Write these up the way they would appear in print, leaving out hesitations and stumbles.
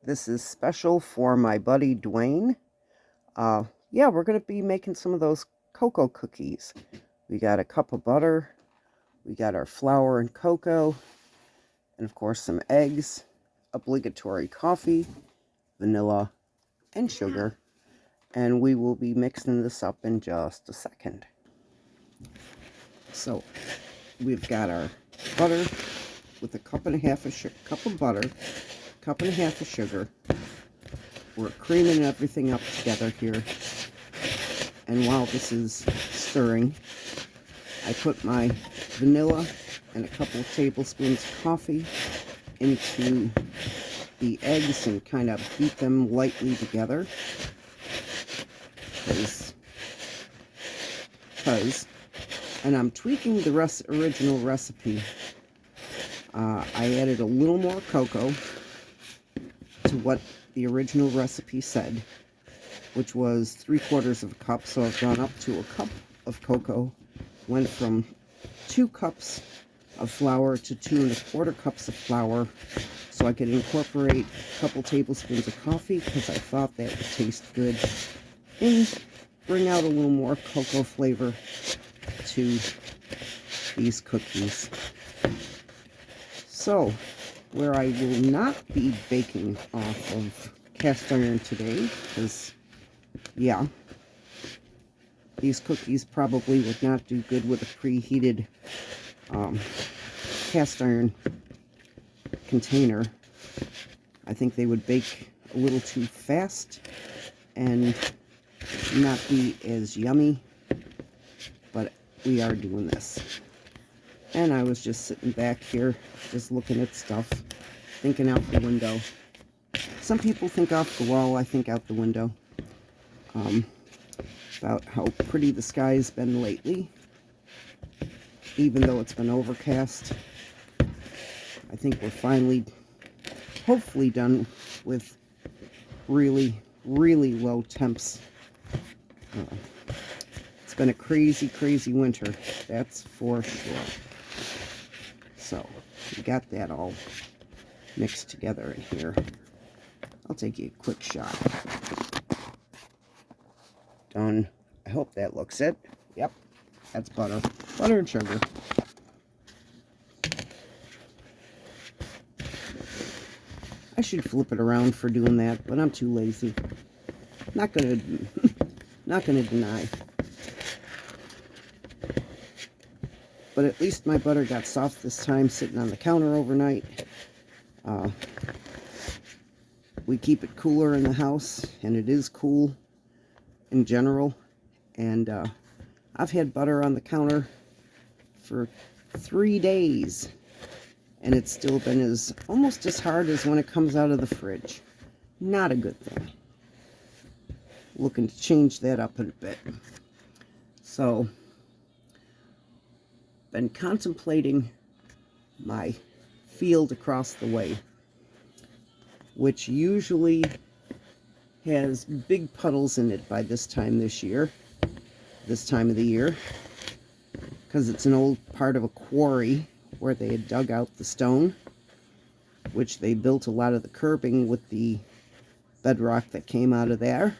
This is special for my buddy Dwayne. Yeah, we're going to be making some of those cocoa cookies. We got a cup of butter, we got our flour and cocoa, and of course some eggs, obligatory coffee, vanilla, and sugar. And we will be mixing this up in just a second. So, we've got our butter with a cup and a half of cup of butter, cup and a half of sugar. We're creaming everything up together here. And while this is stirring, I put my vanilla and a couple of tablespoons of coffee into the eggs and kind of beat them lightly together. And I'm tweaking the original recipe. I added a little more cocoa to what the original recipe said, which was 3/4 of a cup. So I've gone up to a cup of cocoa, went from 2 cups of flour to 2 1/4 cups of flour, so I could incorporate a couple tablespoons of coffee because I thought that would taste good and bring out a little more cocoa flavor to these cookies. So, where I will not be baking off of cast iron today, because, yeah, these cookies probably would not do good with a preheated cast iron container. I think they would bake a little too fast and not be as yummy, but we are doing this. And I was just sitting back here, just looking at stuff, thinking out the window. Some people think off the wall, I think out the window. About how pretty the sky's been lately. Even though it's been overcast, I think we're finally, hopefully, done with really, really low temps. It's been a crazy, crazy winter, that's for sure. So, we got that all mixed together in here. I'll take you a quick shot. Done. I hope that looks it. Yep, that's butter. Butter and sugar. I should flip it around for doing that, but I'm too lazy. Not gonna deny. But at least my butter got soft this time, sitting on the counter overnight. We keep it cooler in the house, and it is cool in general. And I've had butter on the counter for 3 days, and it's still been almost as hard as when it comes out of the fridge. Not a good thing. Looking to change that up a bit. So, been contemplating my field across the way, which usually has big puddles in it by this time of the year, because it's an old part of a quarry where they had dug out the stone, which they built a lot of the curbing with the bedrock that came out of there,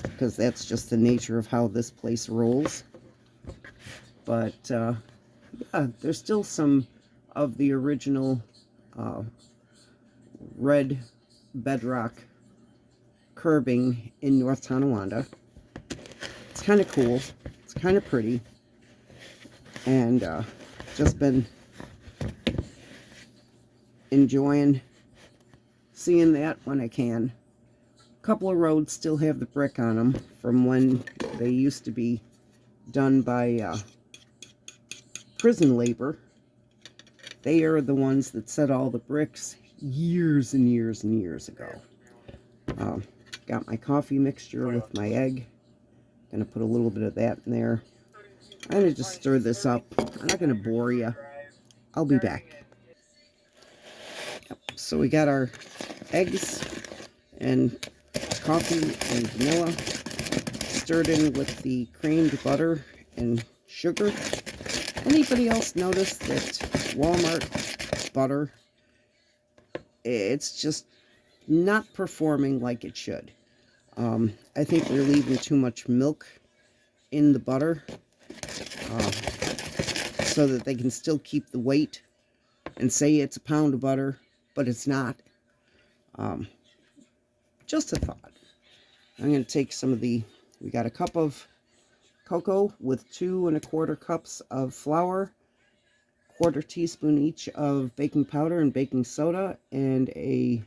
because that's just the nature of how this place rolls. But yeah, there's still some of the original red bedrock curbing in North Tonawanda. It's kind of cool. It's kind of pretty. And just been enjoying seeing that when I can. A couple of roads still have the brick on them from when they used to be done by prison labor. They are the ones that set all the bricks years and years and years ago. Got my coffee mixture with my egg. Gonna put a little bit of that in there. I'm gonna just stir this up. I'm not gonna bore you. I'll be back. Yep. So we got our eggs and coffee and vanilla stirred in with the creamed butter and sugar. Anybody else notice that Walmart butter it's just not performing like it should. I think they're leaving too much milk in the butter uh, so that they can still keep the weight and say it's a pound of butter, but it's not. Um, just a thought. I'm going to take some of we got a cup of cocoa with 2 1/4 cups of flour, 1/4 teaspoon each of baking powder and baking soda, and a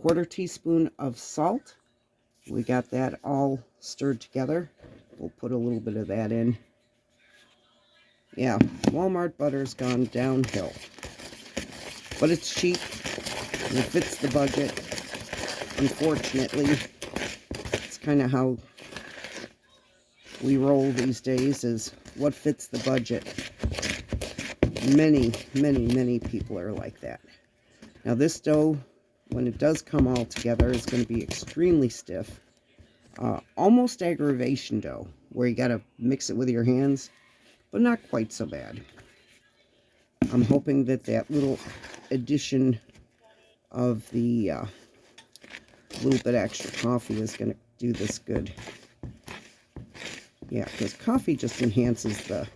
1/4 teaspoon of salt. We got that all stirred together. We'll put a little bit of that in. Yeah, Walmart butter's gone downhill. But it's cheap, and it fits the budget. Unfortunately, it's kind of how we roll these days, is what fits the budget. Many, many, many people are like that. Now this dough, when it does come all together, is going to be extremely stiff. Almost aggravation dough, where you got to mix it with your hands, but not quite so bad. I'm hoping that that little addition of the little bit extra coffee is going to do this good. Yeah, because coffee just enhances the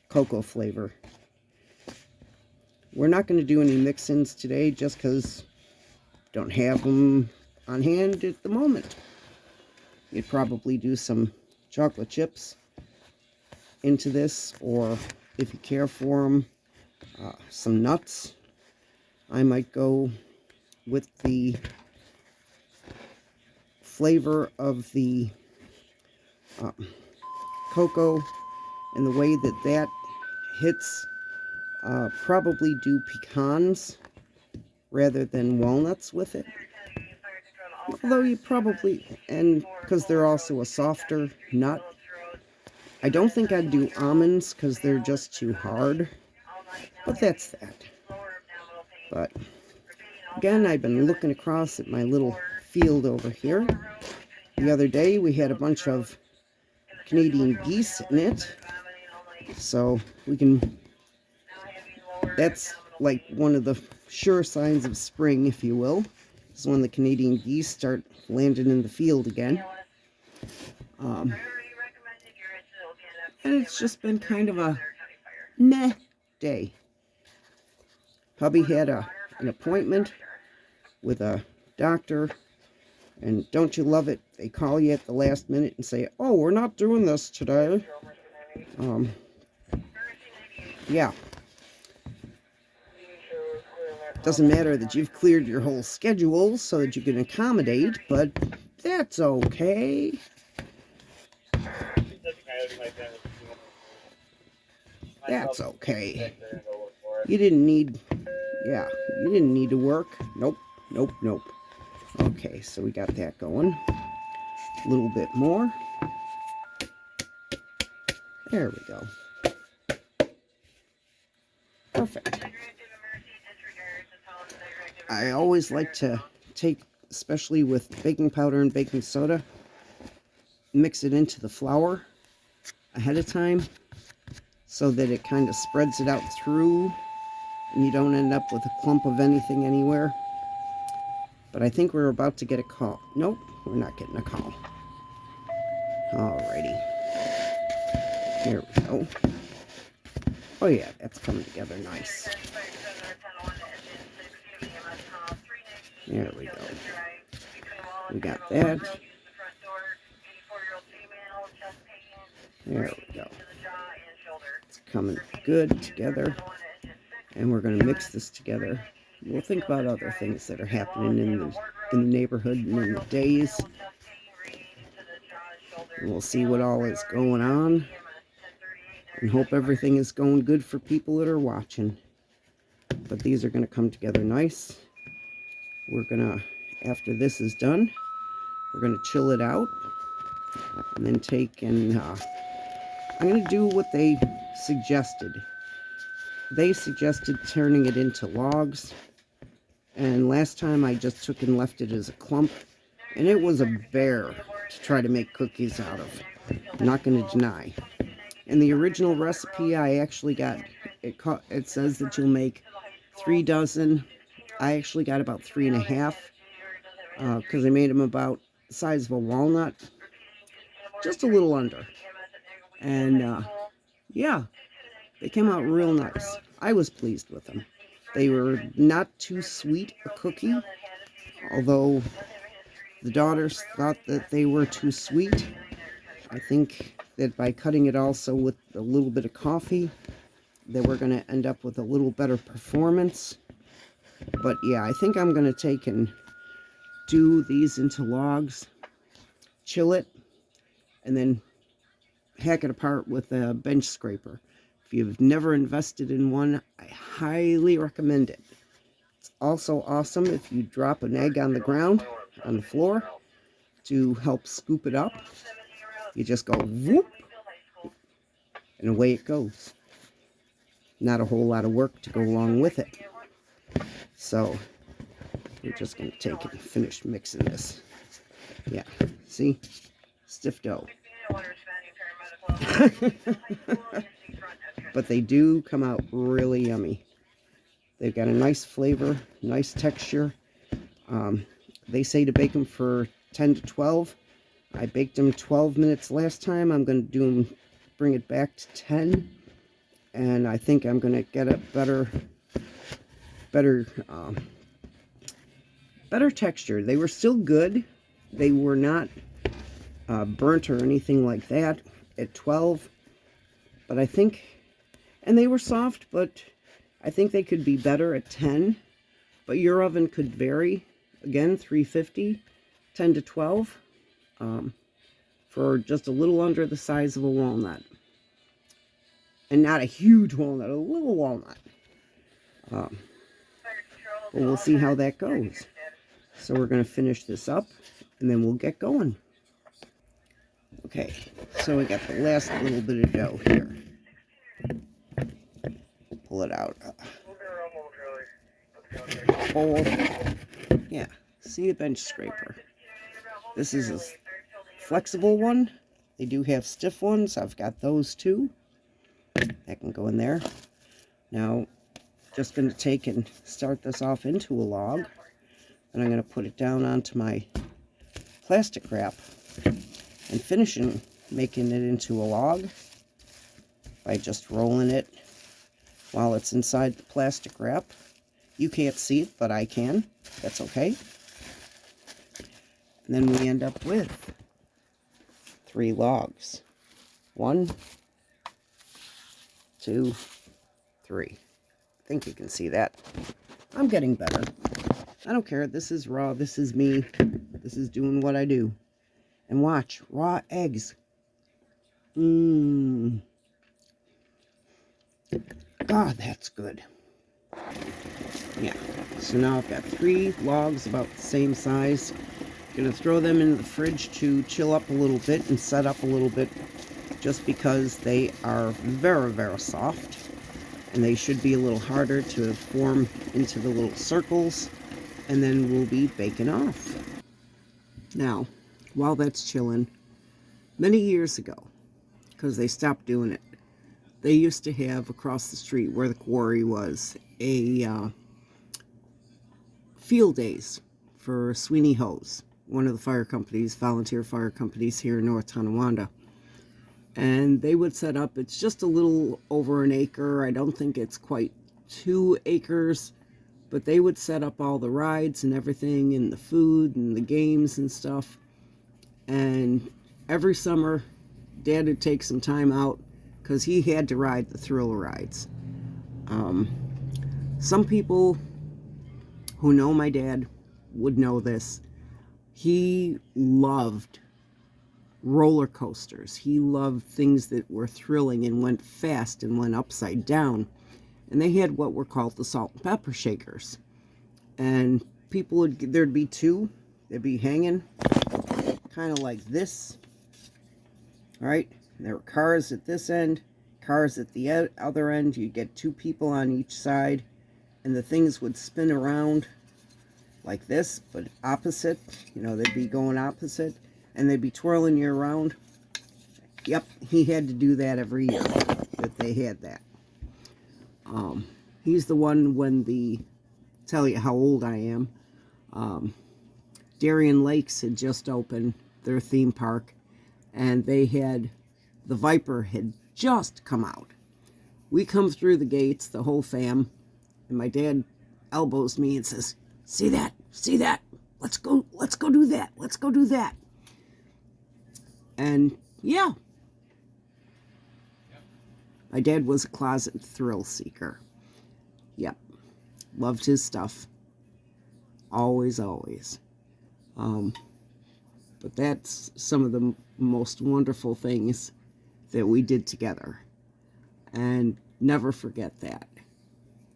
cocoa flavor. We're not going to do any mix-ins today just because don't have them on hand at the moment. You'd probably do some chocolate chips into this, or if you care for them, some nuts. I might go with the flavor of the cocoa and the way that that hits. Probably do pecans rather than walnuts with it. Although you probably, and because they're also a softer nut, I don't think I'd do almonds because they're just too hard. But that's that. But again, I've been looking across at my little field over here. The other day we had a bunch of Canadian geese in it. So we can, that's like one of the sure signs of spring, if you will, is when the Canadian geese start landing in the field again. And it's just been kind of a meh day. Hubby had an appointment with a doctor, and don't you love it? They call you at the last minute and say, "Oh, we're not doing this today." Yeah. Doesn't matter that you've cleared your whole schedule so that you can accommodate, but that's okay. That's okay. You didn't need, yeah, you didn't need to work. Nope, nope, nope. Okay, so we got that going. A little bit more. There we go. Perfect. I always like to take, especially with baking powder and baking soda, mix it into the flour ahead of time so that it kind of spreads it out through and you don't end up with a clump of anything anywhere. But I think we're about to get a call. Nope, we're not getting a call. Alrighty. Here we go. Oh yeah, that's coming together nice. There we go. We got that. There we go. It's coming good together. And we're going to mix this together. We'll think about other things that are happening in the neighborhood and in the days. And we'll see what all is going on. And hope everything is going good for people that are watching. But these are going to come together nice. We're going to, after this is done, we're going to chill it out. And then take and, I'm going to do what they suggested. They suggested turning it into logs. And last time I just took and left it as a clump. And it was a bear to try to make cookies out of. I'm not going to deny. In the original recipe, I actually got, it says that you'll make 3 dozen I actually got about 3.5 because I made them about the size of a walnut, just a little under. And yeah, they came out real nice. I was pleased with them. They were not too sweet a cookie, although the daughters thought that they were too sweet. I think that by cutting it also with a little bit of coffee, that we're going to end up with a little better performance. But yeah, I think I'm going to take and do these into logs, chill it, and then hack it apart with a bench scraper. If you've never invested in one, I highly recommend it. It's also awesome if you drop an egg on the ground, on the floor, to help scoop it up. You just go whoop, and away it goes. Not a whole lot of work to go along with it. So we're just going to take and finish mixing this. Yeah, see? Stiff dough. But they do come out really yummy. They've got a nice flavor, nice texture. They say to bake them for 10 to 12. I baked them 12 minutes last time. I'm going to do them, bring it back to 10. And I think I'm going to get a better texture. They were still good. They were not burnt or anything like that at 12. But I think, and they were soft, but I think they could be better at 10. But your oven could vary. Again, 350, 10 to 12, for just a little under the size of a walnut. And not a huge walnut, a little walnut. But we'll see how that goes. So we're going to finish this up, and then we'll get going. Okay, so we got the last little bit of dough here. Pull it out. Bowl. Yeah, see a bench scraper. This is a flexible one. They do have stiff ones. I've got those too. That can go in there. Now, just going to take and start this off into a log. And I'm going to put it down onto my plastic wrap and finishing making it into a log by just rolling it while it's inside the plastic wrap. You can't see it, but I can. That's okay. And then we end up with 3 logs. 1, 2, 3. I think you can see that. I'm getting better. I don't care. This is raw. This is me. This is doing what I do. And watch. Raw eggs. God, that's good. Yeah. So now I've got 3 logs about the same size. Gonna throw them in the fridge to chill up a little bit and set up a little bit, just because they are very, very soft. And they should be a little harder to form into the little circles. And then we'll be baking off. Now, while that's chilling, many years ago, because they stopped doing it, they used to have across the street where the quarry was a field days for Sweeney Hose, one of the fire companies, volunteer fire companies here in North Tonawanda. And they would set up, it's just a little over an acre. I don't think it's quite 2 acres. But they would set up all the rides and everything, and the food and the games and stuff. And every summer, Dad would take some time out because he had to ride the thrill rides. Some people who know my dad would know this. He loved roller coasters. He loved things that were thrilling and went fast and went upside down. And they had what were called the salt and pepper shakers. And people would, there'd be 2. They'd be hanging kind of like this. All right. There were cars at this end, cars at the other end. You'd get 2 people on each side. And the things would spin around like this, but opposite. You know, they'd be going opposite. And they'd be twirling you around. Yep, he had to do that every year that they had that. He's the one when the tell you how old I am. Darien Lakes had just opened their theme park, and they had, the Viper had just come out. We come through the gates, the whole fam, and my dad elbows me and says, see that, let's go do that, let's go do that. And yeah, my dad was a closet thrill seeker. Yep, loved his stuff, always. But that's some of the most wonderful things that we did together, and never forget that.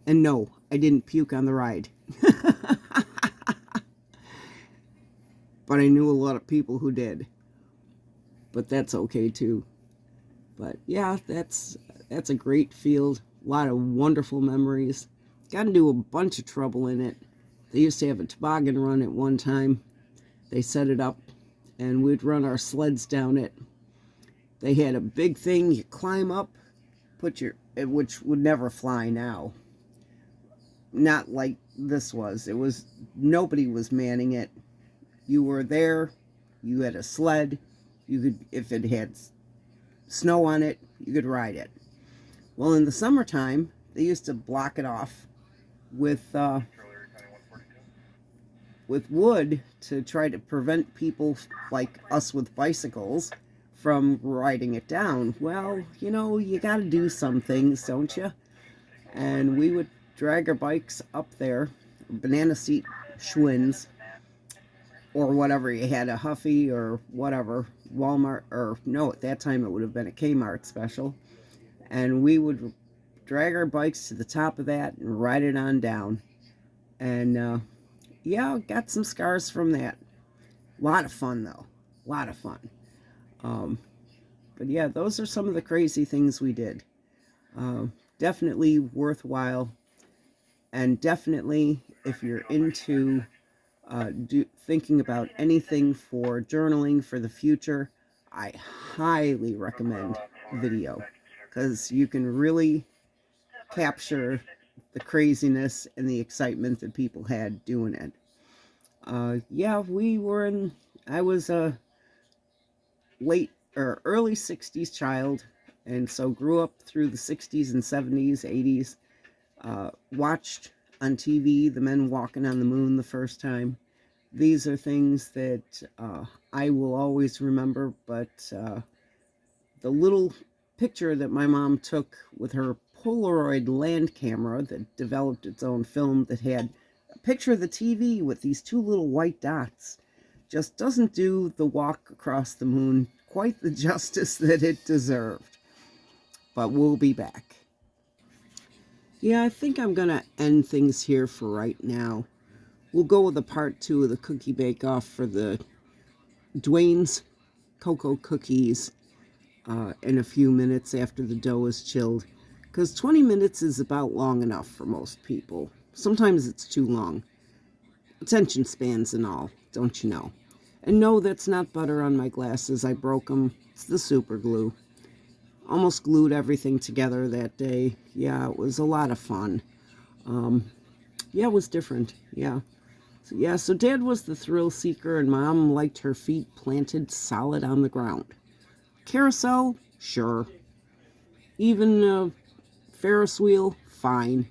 And no, I didn't puke on the ride. But I knew a lot of people who did. But that's okay too. But yeah, that's a great field. A lot of wonderful memories. Got into a bunch of trouble in it. They used to have a toboggan run at one time. They set it up, and we'd run our sleds down it. They had a big thing you climb up, which would never fly now. Not like this was. It was, nobody was manning it. You were there, you had a sled, you could, if it had snow on it, you could ride it. Well, in the summertime, they used to block it off with wood to try to prevent people like us with bicycles from riding it down. Well, you know, you got to do some things, don't you? And we would drag our bikes up there, banana seat Schwinn's, or whatever you had, a Huffy or whatever, Walmart, or no, at that time it would have been a Kmart special. And we would drag our bikes to the top of that and ride it on down. And yeah, got some scars from that. A lot of fun though, a lot of fun. But yeah, those are some of the crazy things we did. Definitely worthwhile, and definitely if you're into thinking about anything for journaling for the future, I highly recommend video, because you can really capture the craziness and the excitement that people had doing it. Yeah, I was a late or early 60s child, and so grew up through the 60s and 70s, 80s, watched on TV the men walking on the moon the first time. These are things that I will always remember, but the little picture that my mom took with her Polaroid land camera that developed its own film that had a picture of the TV with these two little white dots just doesn't do the walk across the moon quite the justice that it deserved. But we'll be back. Yeah, I think I'm going to end things here for right now. We'll go with a part 2 of the cookie bake-off for the Dwayne's cocoa cookies in a few minutes after the dough is chilled, because 20 minutes is about long enough for most people. Sometimes it's too long. Attention spans and all, don't you know? And no, that's not butter on my glasses. I broke them. It's the super glue. Almost glued everything together that day. Yeah, it was a lot of fun. Yeah, it was different. Yeah. So Dad was the thrill seeker, and Mom liked her feet planted solid on the ground. Carousel? Sure. Even a Ferris wheel? Fine.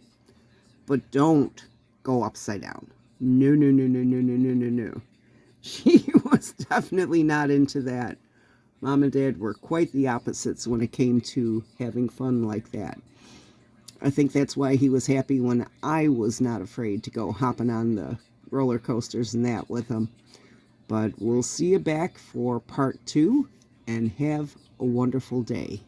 But don't go upside down. No. She was definitely not into that. Mom and Dad were quite the opposites when it came to having fun like that. I think that's why he was happy when I was not afraid to go hopping on the roller coasters and that with him. But we'll see you back for part 2, and have a wonderful day.